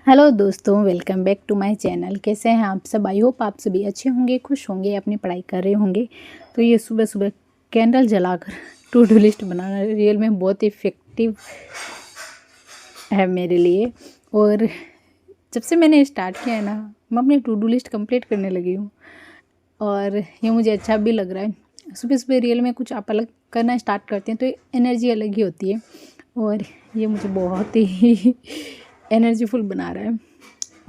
Hello दोस्तों, welcome back to my channel. कैसे हैं आप सब? आई होप आप सभी अच्छे होंगे, खुश होंगे, अपनी पढ़ाई कर रहे होंगे। तो ये सुबह सुबह कैंडल जलाकर टू डू लिस्ट बनाना रियल में बहुत इफ़ेक्टिव है मेरे लिए। और जब से मैंने स्टार्ट किया है ना, मैं अपनी टू डू लिस्ट कंप्लीट करने लगी हूँ और ये मुझे अच्छा भी लग रहा है। सुबह सुबह रियल में कुछ आप अलग करना स्टार्ट करते हैं तो एनर्जी अलग ही होती है और ये मुझे बहुत ही एनर्जीफुल बना रहा है।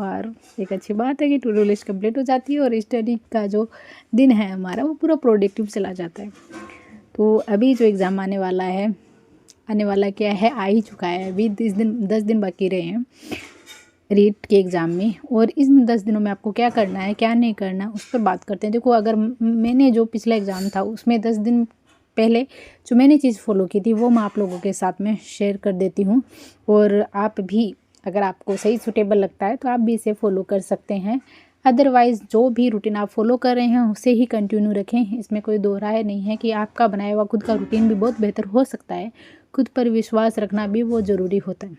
और एक अच्छी बात है कि टू डू लिस्ट कंप्लीट हो जाती है और स्टडी का जो दिन है हमारा वो पूरा प्रोडक्टिव चला जाता है। तो अभी जो एग्ज़ाम आने वाला क्या है, आ ही चुका है। अभी 10 दिन बाकी रहे हैं रीट के एग्ज़ाम में, और इन 10 दिनों में आपको क्या करना है क्या नहीं करना उस पर बात करते हैं। देखो, अगर मैंने जो पिछला एग्ज़ाम था उसमें 10 दिन पहले जो मैंने चीज़ फॉलो की थी वो मैं आप लोगों के साथ में शेयर कर देती हूँ। और आप भी, अगर आपको सही सूटेबल लगता है तो आप भी इसे फॉलो कर सकते हैं। अदरवाइज़ जो भी रूटीन आप फॉलो कर रहे हैं उसे ही कंटिन्यू रखें। इसमें कोई दो राय नहीं है कि आपका बनाया हुआ खुद का रूटीन भी बहुत बेहतर हो सकता है। खुद पर विश्वास रखना भी बहुत ज़रूरी होता है।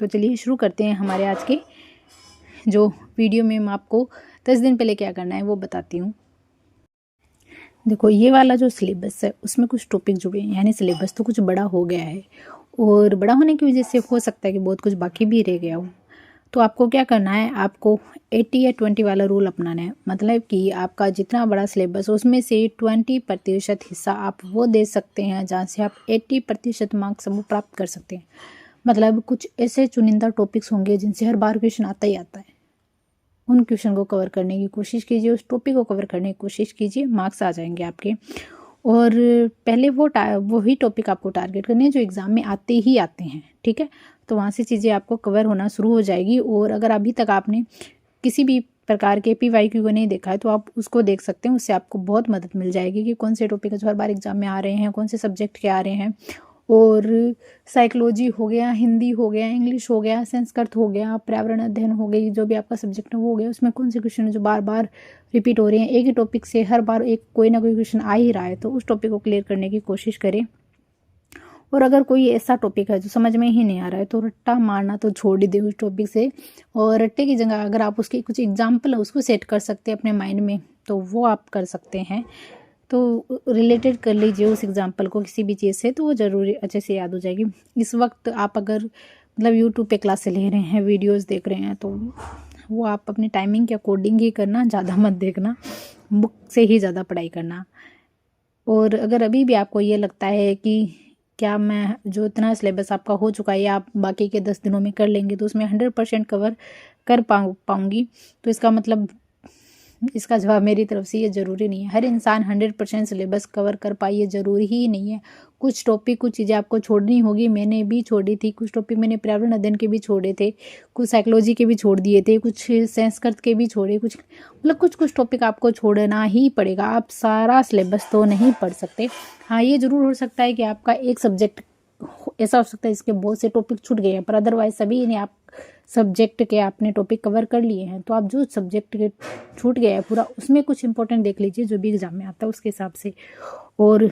तो चलिए शुरू करते हैं हमारे आज के जो वीडियो में। मैं आपको 10 दिन पहले क्या करना है वो बताती हूँ। देखो, ये वाला जो सिलेबस है उसमें कुछ टॉपिक जुड़े हैं, यानी सिलेबस तो कुछ बड़ा हो गया है और बड़ा होने की वजह से हो सकता है कि बहुत कुछ बाकी भी रह गया हो। तो आपको क्या करना है, आपको 80 या 20 वाला रूल अपनाना है। मतलब कि आपका जितना बड़ा सिलेबस उसमें से 20% हिस्सा आप वो दे सकते हैं जहाँ से आप 80% मार्क्स वो प्राप्त कर सकते हैं। मतलब कुछ ऐसे चुनिंदा टॉपिक्स होंगे जिनसे हर बार क्वेश्चन आता ही आता है, उन क्वेश्चन को कवर करने की कोशिश कीजिए, उस टॉपिक को कवर करने की कोशिश कीजिए, मार्क्स आ जाएंगे आपके। और पहले वही टॉपिक आपको टारगेट करने हैं जो एग्ज़ाम में आते ही आते हैं, ठीक है। तो वहाँ से चीज़ें आपको कवर होना शुरू हो जाएगी। और अगर अभी तक आपने किसी भी प्रकार के PYQ को नहीं देखा है तो आप उसको देख सकते हैं। उससे आपको बहुत मदद मिल जाएगी कि कौन से टॉपिक जो हर बार एग्ज़ाम में आ रहे हैं, कौन से सब्जेक्ट के आ रहे हैं। और साइकोलॉजी हो गया, हिंदी हो गया, इंग्लिश हो गया, संस्कृत हो गया, पर्यावरण अध्ययन हो गई, जो भी आपका सब्जेक्ट है वो हो गया, उसमें कौन से क्वेश्चन जो बार बार रिपीट हो रहे हैं। एक ही टॉपिक से हर बार एक कोई ना कोई क्वेश्चन आ ही रहा है तो उस टॉपिक को क्लियर करने की कोशिश करें। और अगर कोई ऐसा टॉपिक है जो समझ में ही नहीं आ रहा है तो रट्टा मारना तो छोड़ ही दे उस टॉपिक से। और रट्टे की जगह अगर आप उसके कुछ एग्जाम्पल है उसको सेट कर सकते हैं अपने माइंड में, तो वो आप कर सकते हैं। तो रिलेटेड कर लीजिए उस एग्जाम्पल को किसी भी चीज़ से, तो वो ज़रूरी अच्छे से याद हो जाएगी। इस वक्त आप अगर मतलब यूट्यूब पे क्लासें ले रहे हैं, वीडियोस देख रहे हैं, तो वो आप अपनी टाइमिंग के अकॉर्डिंग ही करना, ज़्यादा मत देखना, बुक से ही ज़्यादा पढ़ाई करना। और अगर अभी भी आपको ये लगता है कि क्या मैं जो इतना सिलेबस आपका हो चुका है आप बाकी के 10 दिनों में कर लेंगे तो उसमें 100% कवर कर पाऊँगी, तो इसका मतलब इसका जवाब मेरी तरफ से ये ज़रूरी नहीं है। हर इंसान 100% सिलेबस कवर कर पाए ये ज़रूरी ही नहीं है। कुछ टॉपिक, कुछ चीज़ें आपको छोड़नी होगी। मैंने भी छोड़ी थी कुछ टॉपिक, मैंने पर्यावरण अध्ययन के भी छोड़े थे, कुछ साइकोलॉजी के भी छोड़ दिए थे, कुछ संस्कृत के भी छोड़े, कुछ मतलब कुछ टॉपिक आपको छोड़ना ही पड़ेगा। आप सारा सिलेबस तो नहीं पढ़ सकते। हाँ, ये ज़रूर हो सकता है कि आपका एक सब्जेक्ट ऐसा हो सकता है इसके बहुत से टॉपिक छूट गए हैं, पर अदरवाइज सभी ने आप सब्जेक्ट के आपने टॉपिक कवर कर लिए हैं। तो आप जो सब्जेक्ट के छूट गया है पूरा, उसमें कुछ इंपॉर्टेंट देख लीजिए जो भी एग्जाम में आता है उसके हिसाब से। और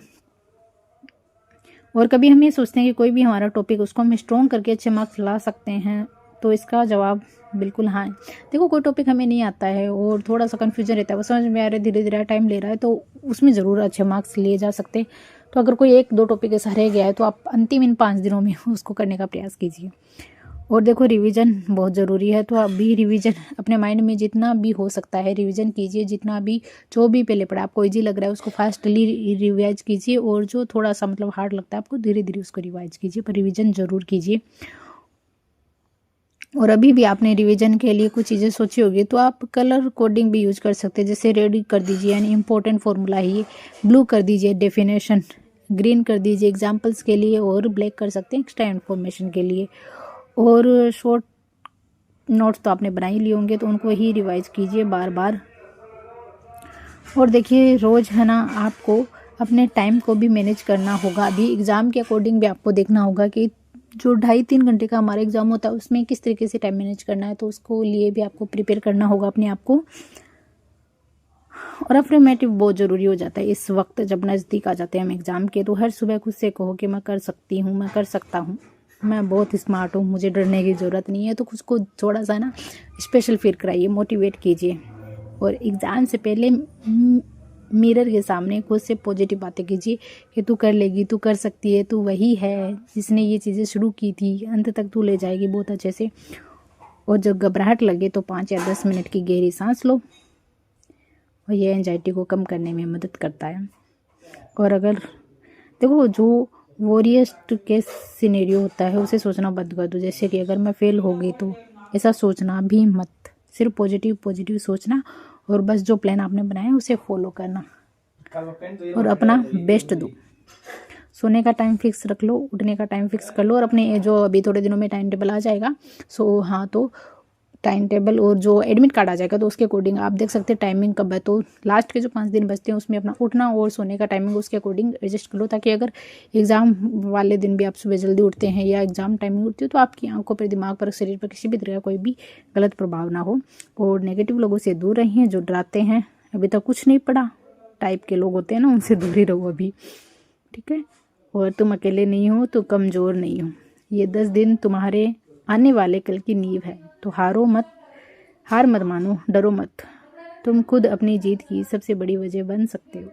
कभी हम ये सोचते हैं कि कोई भी हमारा टॉपिक उसको हम स्ट्रॉन्ग करके अच्छे मार्क्स ला सकते हैं, तो इसका जवाब बिल्कुल हाँ है। देखो, कोई टॉपिक हमें नहीं आता है और थोड़ा सा कन्फ्यूजन रहता है, वो समझ में आ रहा है, धीरे धीरे टाइम ले रहा है, तो उसमें ज़रूर अच्छे मार्क्स लिए जा सकते हैं। तो अगर कोई 1-2 टॉपिक ऐसा रह गया है तो आप अंतिम इन 5 दिनों में उसको करने का प्रयास कीजिए। और देखो, रिवीजन बहुत ज़रूरी है, तो आप भी रिवीजन अपने माइंड में जितना भी हो सकता है रिवीजन कीजिए। जितना भी जो भी पहले पढ़ा आपको इजी लग रहा है उसको फास्टली रिवाइज कीजिए, और जो थोड़ा सा मतलब हार्ड लगता है आपको धीरे धीरे उसको रिवाइज कीजिए, पर रिवीजन ज़रूर कीजिए। और अभी भी आपने रिवीजन के लिए कुछ चीज़ें सोची होगी तो आप कलर कोडिंग भी यूज कर सकते हैं। जैसे रेड कर दीजिए यानी इंपॉर्टेंट फॉर्मूला ही, ब्लू कर दीजिए डेफिनेशन, ग्रीन कर दीजिए एग्जाम्पल्स के लिए, और ब्लैक कर सकते हैं एक्स्ट्रा इन्फॉर्मेशन के लिए। और शॉर्ट नोट्स तो आपने बना ही लिए होंगे तो उनको ही रिवाइज कीजिए बार बार। और देखिए, रोज़ है ना आपको अपने टाइम को भी मैनेज करना होगा। अभी एग्ज़ाम के अकॉर्डिंग भी आपको देखना होगा कि जो 2.5-3 घंटे का हमारा एग्ज़ाम होता है उसमें किस तरीके से टाइम मैनेज करना है, तो उसको लिए भी आपको प्रिपेयर करना होगा अपने आप को। और अफर्मेटिव बहुत ज़रूरी हो जाता है इस वक्त जब नज़दीक आ जाते हैं हम एग्ज़ाम के। तो हर सुबह खुद से कहो कि मैं कर सकती हूँ, मैं कर सकता हूँ। मैं बहुत स्मार्ट हूँ, मुझे डरने की ज़रूरत नहीं है। तो खुद को थोड़ा सा ना स्पेशल फील कराइए, मोटिवेट कीजिए। और एग्ज़ाम से पहले मिरर के सामने खुद से पॉजिटिव बातें कीजिए कि तू कर लेगी, तू कर सकती है, तू वही है जिसने ये चीज़ें शुरू की थी, अंत तक तू ले जाएगी बहुत अच्छे से। और जब घबराहट लगे तो 5 या 10 मिनट की गहरी सांस लो, और ये एंजाइटी को कम करने में मदद करता है। और अगर देखो जो वॉरियस्ट केस सिनेरियो होता है उसे सोचना बंद कर दो, जैसे कि अगर मैं फेल हो गई तो ऐसा सोचना भी मत, सिर्फ पॉजिटिव सोचना और बस जो प्लान आपने बनाया है उसे फॉलो करना और अपना बेस्ट दो। सोने का टाइम फिक्स रख लो, उठने का टाइम फिक्स कर लो, और अपने जो अभी थोड़े दिनों में टाइम टेबल आ जाएगा, सो हाँ, तो टाइम टेबल और जो एडमिट कार्ड आ जाएगा तो उसके अकॉर्डिंग आप देख सकते हैं टाइमिंग कब है। तो लास्ट के जो 5 दिन बचते हैं उसमें अपना उठना और सोने का टाइमिंग उसके अकॉर्डिंग एडजस्ट कर लो, ताकि अगर एग्ज़ाम वाले दिन भी आप सुबह जल्दी उठते हैं या एग्ज़ाम टाइमिंग उठते हो तो आपकी आंखों पर, दिमाग पर, शरीर पर किसी भी तरह का कोई भी गलत प्रभाव ना हो। और नेगेटिव लोगों से दूर रहिए, जो डराते हैं, अभी तक कुछ नहीं पढ़ा टाइप के लोग होते हैं ना, उनसे दूर ही रहो अभी, ठीक है। और तुम अकेले नहीं हो, तो कमज़ोर नहीं हो। ये 10 दिन तुम्हारे आने वाले कल की नींव है। तो हार मत मानो, डरो मत। तुम खुद अपनी जीत की सबसे बड़ी वजह बन सकते हो।